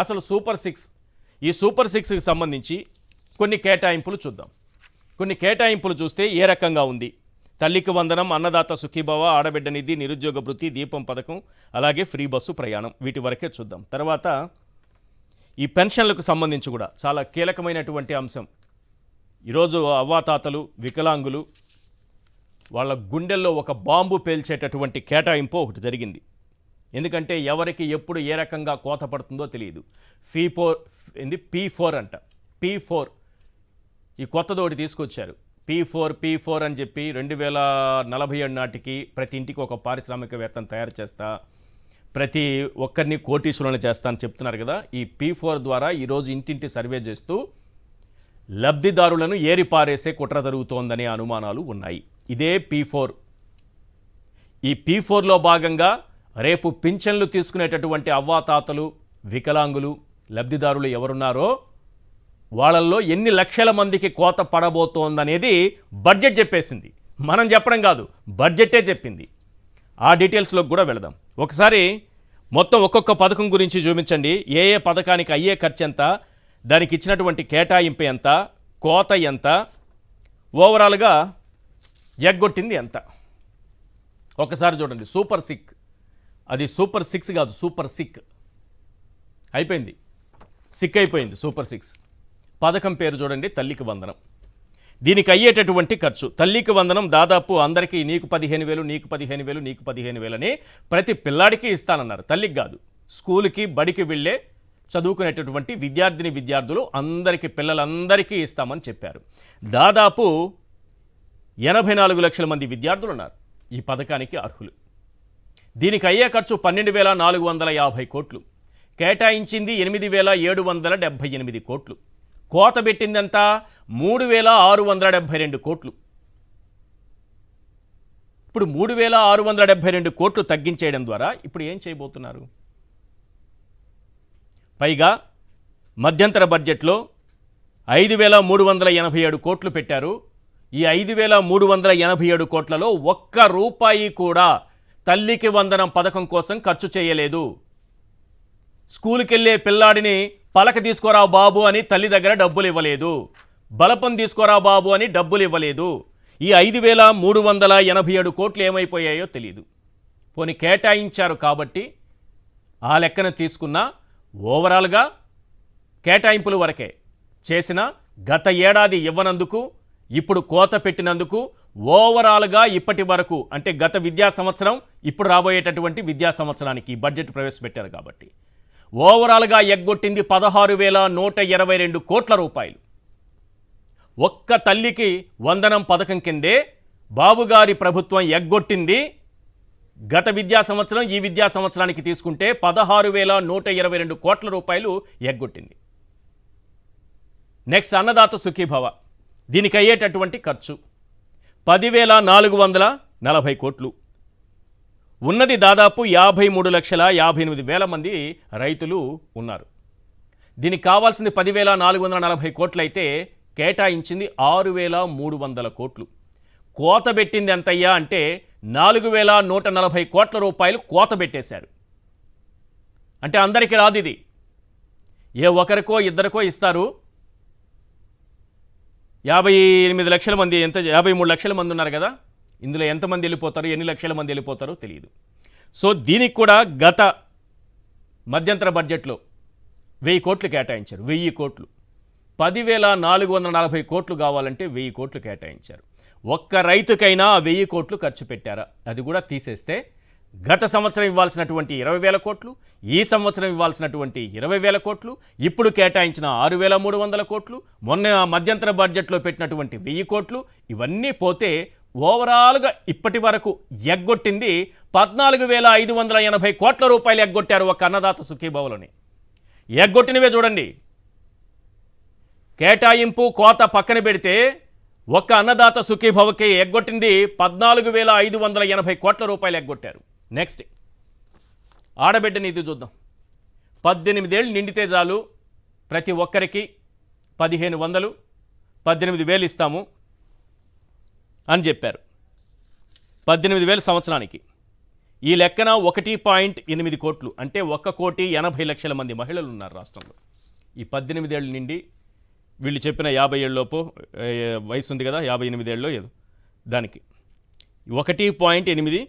అసలు super six, ఈ super సిక్స్కి సంబంధించి కొన్ని కేటాయింపులు చూద్దాం. కొన్ని కేటాయింపులు చూస్తే ఏ రకంగా ఉంది. తల్లికి వందనం, అన్నదాత సుఖీభవ, ఆడబిడ్డ నిధి, నిరుద్యోగ భృతి, దీపం పథకం, అలాగే ఫ్రీ బస్సు ప్రయాణం, వీటి వరకే చూద్దాం. తర్వాత ఈ పెన్షన్లకు సంబంధించి కూడా చాలా కీలకమైనటువంటి అంశం. ఈరోజు అవ్వాతాతలు, వికలాంగులు వాళ్ళ గుండెల్లో ఒక బాంబు పేల్చేటటువంటి కేటాయింపు ఒకటి జరిగింది. ఎందుకంటే ఎవరికి ఎప్పుడు ఏ రకంగా కోత పడుతుందో తెలియదు. P4 అంట, P4 ఈ కొత్తదోటి తీసుకొచ్చారు. P4 అని చెప్పి 2047 నాటికి ప్రతి ఇంటికి ఒక పారిశ్రామికవేత్తను తయారు చేస్తా, ప్రతి ఒక్కరిని కోటీశ్వరులను చేస్తా అని చెప్తున్నారు కదా. ఈ P4 ద్వారా ఈరోజు ఇంటింటి సర్వే చేస్తూ లబ్ధిదారులను ఏరిపారేసే కుట్ర జరుగుతోందనే అనుమానాలు ఉన్నాయి. ఇదే P4. ఈ P4లో భాగంగా రేపు పింఛన్లు తీసుకునేటటువంటి అవ్వాతాతలు, వికలాంగులు, లబ్ధిదారులు ఎవరున్నారో వాళ్ళల్లో ఎన్ని లక్షల మందికి కోత పడబోతోందనేది బడ్జెట్ చెప్పేసింది. మనం చెప్పడం కాదు, బడ్జెటే చెప్పింది. ఆ డీటెయిల్స్లోకి కూడా వెళదాం. ఒకసారి మొత్తం ఒక్కొక్క పథకం గురించి చూపించండి. ఏ ఏ పథకానికి అయ్యే ఖర్చు ఎంత, దానికి ఇచ్చినటువంటి కేటాయింపు ఎంత, కోత ఎంత, ఓవరాల్గా ఎగ్గొట్టింది ఎంత. ఒకసారి చూడండి. సూపర్ సిక్, అది సూపర్ 6 కాదు, సూపర్ సిక్ అయిపోయింది, సిక్ అయిపోయింది. సూపర్ 6 పథకం పేరు చూడండి, తల్లికి వందనం. దీనికి అయ్యేటటువంటి ఖర్చు, తల్లికి వందనం దాదాపు అందరికీ నీకు 15,000, నీకు 15,000, నీకు 15,000 అని ప్రతి పిల్లాడికి ఇస్తానన్నారు. తల్లికి కాదు, స్కూల్కి బడికి వెళ్ళే చదువుకునేటటువంటి విద్యార్థులు అందరికీ, పిల్లలందరికీ ఇస్తామని చెప్పారు. దాదాపు 84 లక్షల మంది విద్యార్థులు ఉన్నారు ఈ పథకానికి అర్హులు. దీనికి అయ్యే ఖర్చు 12,450 కోట్లు, కేటాయించింది 8,778 కోట్లు, కోత పెట్టిందంతా 3,672 కోట్లు. ఇప్పుడు 3,672 కోట్లు తగ్గించేయడం ద్వారా ఇప్పుడు ఏం చేయబోతున్నారు? పైగా మధ్యంతర బడ్జెట్లో 5,387 కోట్లు పెట్టారు. ఈ 5,387 కోట్లలో ఒక్క రూపాయి కూడా తల్లికి వందనం పథకం కోసం ఖర్చు చేయలేదు. స్కూల్కి వెళ్ళే పిల్లాడిని పలక తీసుకోరా బాబు అని తల్లి దగ్గర డబ్బులు ఇవ్వలేదు, బలపం తీసుకోరా బాబు అని డబ్బులు ఇవ్వలేదు. ఈ 5,387 కోట్లు ఏమైపోయాయో తెలియదు. పోనీ కేటాయించారు కాబట్టి ఆ లెక్కన తీసుకున్న ఓవరాల్గా కేటాయింపుల వరకే చేసిన, గత ఏడాది ఇవ్వనందుకు, ఇప్పుడు కోత పెట్టినందుకు ఓవరాల్గా ఇప్పటి వరకు, అంటే గత విద్యా సంవత్సరం, ఇప్పుడు రాబోయేటటువంటి విద్యా సంవత్సరానికి బడ్జెట్ ప్రవేశపెట్టారు కాబట్టి ఓవరాల్గా ఎగ్గొట్టింది 16,122 కోట్ల రూపాయలు. ఒక్క తల్లికి వందనం పథకం కిందే బాబుగారి ప్రభుత్వం ఎగ్గొట్టింది గత విద్యా సంవత్సరం, ఈ విద్యా సంవత్సరానికి తీసుకుంటే 16,122 కోట్ల రూపాయలు ఎగ్గొట్టింది. నెక్స్ట్ అన్నదాత సుఖీభవ, దీనికి అయ్యేటటువంటి ఖర్చు 10,440 కోట్లు. ఉన్నది దాదాపు 53,58,000 మంది రైతులు ఉన్నారు. దీనికి కావాల్సింది 10,440 కోట్లు అయితే కేటాయించింది 6,300 కోట్లు. కోత పెట్టింది ఎంతయ్యా అంటే 4,140 కోట్ల రూపాయలు కోత పెట్టేశారు. అంటే అందరికీ రాదు ఇది, ఏ ఒకరికో ఇద్దరికో ఇస్తారు. 58 లక్షల మంది, 53 లక్షల మంది ఉన్నారు కదా, ఇందులో ఎంతమంది వెళ్ళిపోతారు, ఎన్ని లక్షల మంది వెళ్ళిపోతారో తెలియదు. సో దీనికి కూడా గత మధ్యంతర బడ్జెట్లో 1000 కోట్లు కేటాయించారు. 1000 కోట్లు, 10,440 కోట్లు కావాలంటే 1000 కోట్లు కేటాయించారు. ఒక్క రైతుకైనా 1000 కోట్లు ఖర్చు పెట్టారా? అది కూడా తీసేస్తే గత సంవత్సరం ఇవ్వాల్సినటువంటి 20,000 కోట్లు, ఈ సంవత్సరం ఇవ్వాల్సినటువంటి 20,000 కోట్లు, ఇప్పుడు కేటాయించిన 6,300 కోట్లు, మొన్న మధ్యంతర బడ్జెట్లో పెట్టినటువంటి 1000 కోట్లు, ఇవన్నీ పోతే ఓవరాల్గా ఇప్పటి వరకు ఎగ్గొట్టింది 14,580 కోట్ల రూపాయలు ఎగ్గొట్టారు ఒక అన్నదాత సుఖీభవలోని. ఎగ్గొట్టినవే చూడండి. కేటాయింపు కోత పక్కన పెడితే ఒక్క అన్నదాత సుఖీభవకి ఎగ్గొట్టింది 14,580 కోట్ల రూపాయలు ఎగ్గొట్టారు. నెక్స్ట్ ఆడబిడ్డ నిధి చూద్దాం. 18 ఏళ్ళు నిండితే చాలు ప్రతి ఒక్కరికి 1,500, 18,000 ఇస్తాము అని చెప్పారు. 18,000 సంవత్సరానికి. ఈ లెక్కన 1.8 కోట్లు అంటే 1,80,00,000 మంది మహిళలు ఉన్నారు రాష్ట్రంలో. ఈ 18 ఏళ్ళ నుండి వీళ్ళు చెప్పిన 50 ఏళ్ళలోపు వయసు ఉంది కదా, 58 ఏళ్ళలో ఏదో దానికి 1.8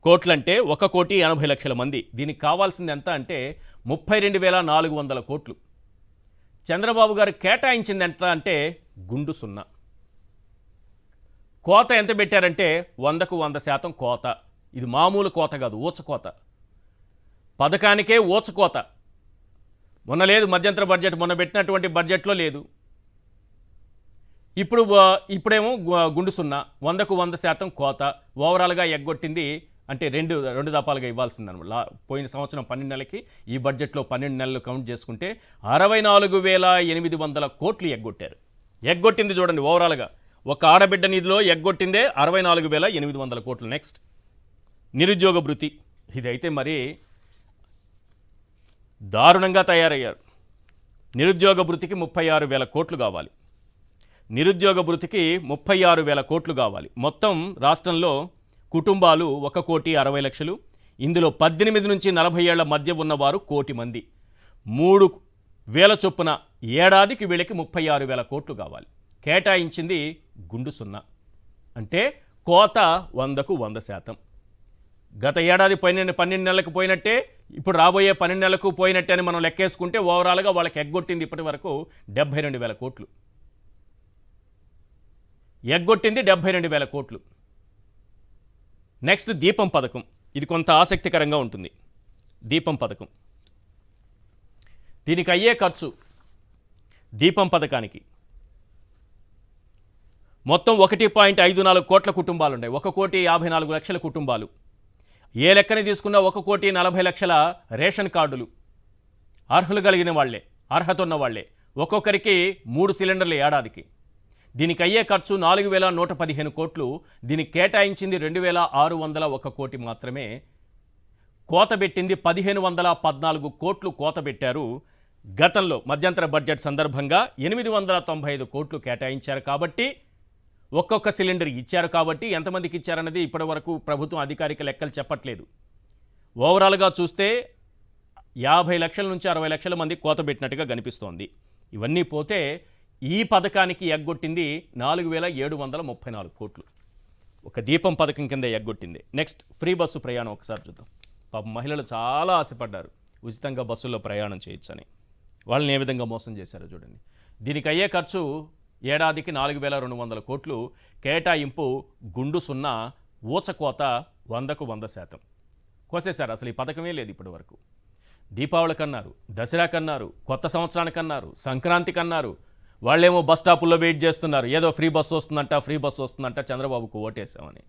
కోట్లంటే 1,80,00,000 మంది. దీనికి కావాల్సింది ఎంత అంటే 32,400 కోట్లు. చంద్రబాబు గారు కేటాయించింది ఎంత అంటే గుండు సున్నా. కోత ఎంత పెట్టారంటే 100కు 100% కోత. ఇది మామూలు కోత కాదు, ఊచకోత. పథకానికే ఊచకోత. మొన్న లేదు మధ్యంతర బడ్జెట్, మొన్న పెట్టినటువంటి బడ్జెట్లో లేదు. ఇప్పుడేమో గుండు సున్నా, 100కు 100% కోత. ఓవరాల్గా ఎగ్గొట్టింది అంటే రెండు దఫాలుగా ఇవ్వాల్సిందనమాట. పోయిన సంవత్సరం 12 నెలలకి, ఈ బడ్జెట్లో 12 నెలలు కౌంట్ చేసుకుంటే 64,800 కోట్లు ఎగ్గొట్టారు. ఎగ్గొట్టింది చూడండి ఓవరాల్గా ఒక ఆడబిడ్డ నిధిలో ఎగ్గొట్టిందే 64,800 కోట్లు. నెక్స్ట్ నిరుద్యోగ భృతి. ఇదైతే మరి దారుణంగా తయారయ్యారు. నిరుద్యోగ భృతికి 36,000 కోట్లు కావాలి. నిరుద్యోగ భృతికి 36,000 కోట్లు కావాలి. మొత్తం రాష్ట్రంలో కుటుంబాలు 1,60,00,000. ఇందులో 18 నుంచి 40 ఏళ్ల మధ్య ఉన్నవారు 1,00,00,000 మంది. 3,000 చొప్పున ఏడాదికి వీళ్ళకి 36,000 కోట్లు కావాలి. కేటాయించింది గుండు సున్నా అంటే కోత 100కు 100%. గత ఏడాది 12 నెలలకు పోయినట్టే, ఇప్పుడు రాబోయే 12 నెలలకు పోయినట్టే అని మనం లెక్కేసుకుంటే ఓవరాల్గా వాళ్ళకి ఎగ్గొట్టింది ఇప్పటి వరకు 72,000 కోట్లు. ఎగ్గొట్టింది 72,000 కోట్లు. నెక్స్ట్ దీపం పథకం. ఇది కొంత ఆసక్తికరంగా ఉంటుంది. దీపం పథకం, దీనికి అయ్యే ఖర్చు దీపం పథకానికి మొత్తం 1.54 కోట్ల కుటుంబాలు ఉన్నాయి. 1,54,00,000 కుటుంబాలు. ఏ లెక్కని తీసుకున్నా 1,40,00,000 రేషన్ కార్డులు అర్హులు కలిగిన వాళ్లే, అర్హత ఉన్న వాళ్లే. ఒక్కొక్కరికి 3 సిలిండర్లు ఏడాదికి. దీనికి అయ్యే ఖర్చు 4,115 కోట్లు. దీనికి కేటాయించింది 2,601 కోటి మాత్రమే. కోత పెట్టింది 1,514 కోట్లు కోత పెట్టారు. గతంలో మధ్యంతర బడ్జెట్ సందర్భంగా 895 కోట్లు కేటాయించారు కాబట్టి, ఒక్కొక్క సిలిండర్ ఇచ్చారు కాబట్టి, ఎంతమందికి ఇచ్చారన్నది ఇప్పటి వరకు ప్రభుత్వం అధికారిక లెక్కలు చెప్పట్లేదు. ఓవరాల్గా చూస్తే 50 లక్షల నుంచి 60 లక్షల మంది కోత పెట్టినట్టుగా కనిపిస్తోంది. ఇవన్నీ పోతే ఈ పథకానికి ఎగ్గొట్టింది 4,734 కోట్లు. ఒక దీపం పథకం కింద ఎగ్గొట్టింది. నెక్స్ట్ ఫ్రీ బస్సు ప్రయాణం ఒకసారి చూద్దాం. పాపం మహిళలు చాలా ఆశపడ్డారు ఉచితంగా బస్సుల్లో ప్రయాణం చేయొచ్చని. వాళ్ళని ఏ విధంగా మోసం చేశారో చూడండి. దీనికి అయ్యే ఖర్చు ఏడాదికి 4,200 కోట్లు. కేటాయింపు గుండు సున్నా, ఊచకోత 100కు 100%. కోసేశారు. అసలు ఈ పథకమే లేదు ఇప్పటి వరకు. దీపావళికి అన్నారు, దసరాకి అన్నారు, కొత్త సంవత్సరానికి అన్నారు, సంక్రాంతికి అన్నారు. వాళ్ళేమో బస్ స్టాపుల్లో వెయిట్ చేస్తున్నారు. ఏదో ఫ్రీ బస్సు వస్తుందంట చంద్రబాబుకు ఓటేసామని.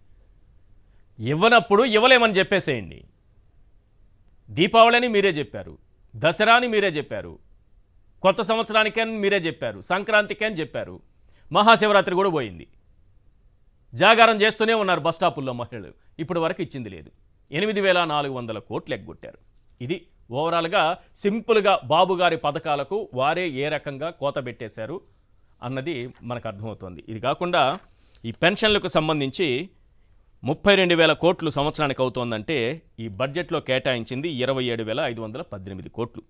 ఇవ్వనప్పుడు ఇవ్వలేమని చెప్పేసేయండి. దీపావళిని మీరే చెప్పారు, దసరాని మీరే చెప్పారు, కొత్త సంవత్సరానికి అని మీరే చెప్పారు, సంక్రాంతికి అని చెప్పారు, మహాశివరాత్రి కూడా పోయింది. జాగారం చేస్తూనే ఉన్నారు బస్ స్టాపుల్లో మహిళలు. ఇప్పటి వరకు ఇచ్చింది లేదు. 8,400 కోట్లు ఎగ్గొట్టారు. ఇది ఓవరాల్గా సింపుల్గా బాబు గారి పథకాలకు వారే ఏ రకంగా కోత పెట్టేశారు అన్నది మనకు అర్థమవుతోంది. ఇది కాకుండా ఈ పెన్షన్లకు సంబంధించి 32,000 కోట్లు సంవత్సరానికి అవుతోందంటే ఈ బడ్జెట్లో కేటాయించింది 27,518 కోట్లు.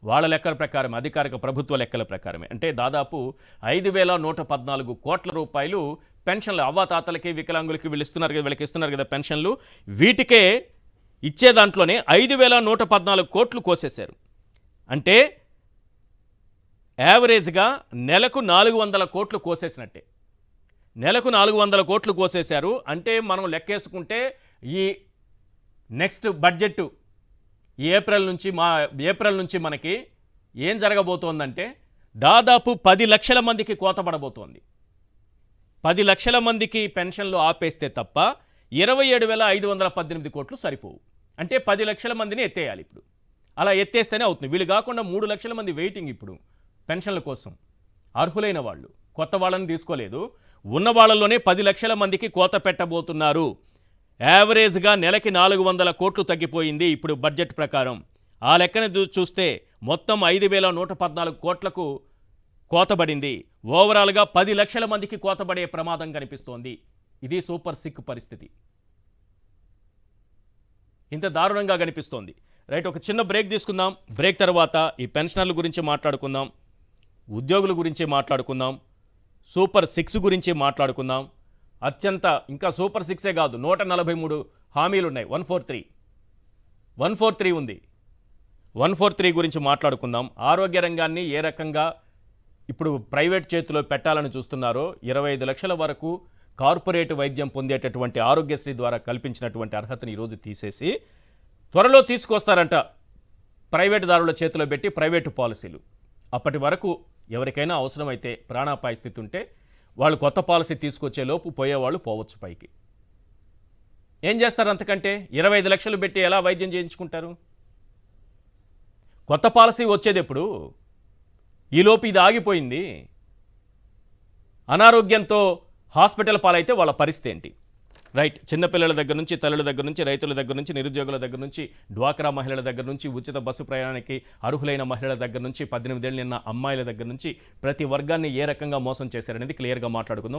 వాళ్ళ లెక్కల ప్రకారం, అధికారిక ప్రభుత్వ లెక్కల ప్రకారమే. అంటే దాదాపు 5,114 కోట్ల రూపాయలు పెన్షన్లు అవ్వాతాతలకి, వికలాంగులకి వీళ్ళకి ఇస్తున్నారు కదా పెన్షన్లు. వీటికే ఇచ్చే దాంట్లోనే 5,114 కోట్లు కోసేశారు. అంటే యావరేజ్గా నెలకు 400 కోట్లు కోసేసినట్టే. నెలకు 400 కోట్లు కోసేశారు. అంటే మనం లెక్కేసుకుంటే ఈ నెక్స్ట్ బడ్జెట్ ఏప్రిల్ నుంచి మనకి ఏం జరగబోతోందంటే దాదాపు 10 లక్షల మందికి కోత పడబోతోంది. 10 లక్షల మందికి పెన్షన్లు ఆపేస్తే తప్ప 27,518 కోట్లు సరిపోవు. అంటే 10 లక్షల మందిని ఎత్తేయాలి ఇప్పుడు. అలా ఎత్తేస్తేనే అవుతుంది. వీళ్ళు కాకుండా 3 లక్షల మంది వెయిటింగ్ ఇప్పుడు పెన్షన్ల కోసం. అర్హులైన వాళ్ళు, కొత్త వాళ్ళని తీసుకోలేదు. ఉన్న వాళ్ళలోనే 10 లక్షల మందికి కోత పెట్టబోతున్నారు. యావరేజ్గా నెలకి 400 కోట్లు తగ్గిపోయింది ఇప్పుడు బడ్జెట్ ప్రకారం. ఆ లెక్కన చూస్తే మొత్తం 5,114 కోట్లకు కోతబడింది. ఓవరాల్గా 10 లక్షల మందికి కోతబడే ప్రమాదం కనిపిస్తోంది. ఇది సూపర్ సిక్ పరిస్థితి. ఇంత దారుణంగా కనిపిస్తోంది. రైట్, ఒక చిన్న బ్రేక్ తీసుకుందాం. బ్రేక్ తర్వాత ఈ పెన్షనర్ల గురించి మాట్లాడుకుందాం, ఉద్యోగుల గురించి మాట్లాడుకుందాం, సూపర్ 6 గురించి మాట్లాడుకుందాం. అత్యంత ఇంకా సూపర్ 6ఏ కాదు, 143 హామీలు ఉన్నాయి. 143 ఉంది. 143 గురించి మాట్లాడుకుందాం. ఆరోగ్య రంగాన్ని ఏ రకంగా ఇప్పుడు ప్రైవేట్ చేతిలో పెట్టాలని చూస్తున్నారో, 25 లక్షల వరకు కార్పొరేట్ వైద్యం పొందేటటువంటి ఆరోగ్యశ్రీ ద్వారా కల్పించినటువంటి అర్హతని ఈరోజు తీసేసి త్వరలో తీసుకొస్తారంట ప్రైవేటు దారుల చేతిలో పెట్టి ప్రైవేటు పాలసీలు. అప్పటి వరకు ఎవరికైనా అవసరమైతే ప్రాణాపాయ స్థితి ఉంటే వాళ్ళు కొత్త పాలసీ తీసుకొచ్చే లోపు పోయేవాళ్ళు పోవచ్చు పైకి. ఏం చేస్తారు అంతకంటే? 25 లక్షలు పెట్టి ఎలా వైద్యం చేయించుకుంటారు? కొత్త పాలసీ వచ్చేది ఎప్పుడు? ఈలోపు ఇది ఆగిపోయింది. అనారోగ్యంతో హాస్పిటల్ పాలైతే వాళ్ళ పరిస్థితి ఏంటి? రైట్, చిన్నపిల్లల దగ్గర నుంచి, తల్లుల దగ్గర నుంచి, రైతుల దగ్గర నుంచి, నిరుద్యోగుల దగ్గర నుంచి, డ్వాక్రా మహిళల దగ్గర నుంచి, ఉచిత బస్సు ప్రయాణానికి అర్హులైన మహిళల దగ్గర నుంచి, 18 ఏళ్ళు నిన్న అమ్మాయిల దగ్గర నుంచి ప్రతి వర్గాన్ని ఏ రకంగా మోసం చేశారనేది క్లియర్గా మాట్లాడుకుందాం.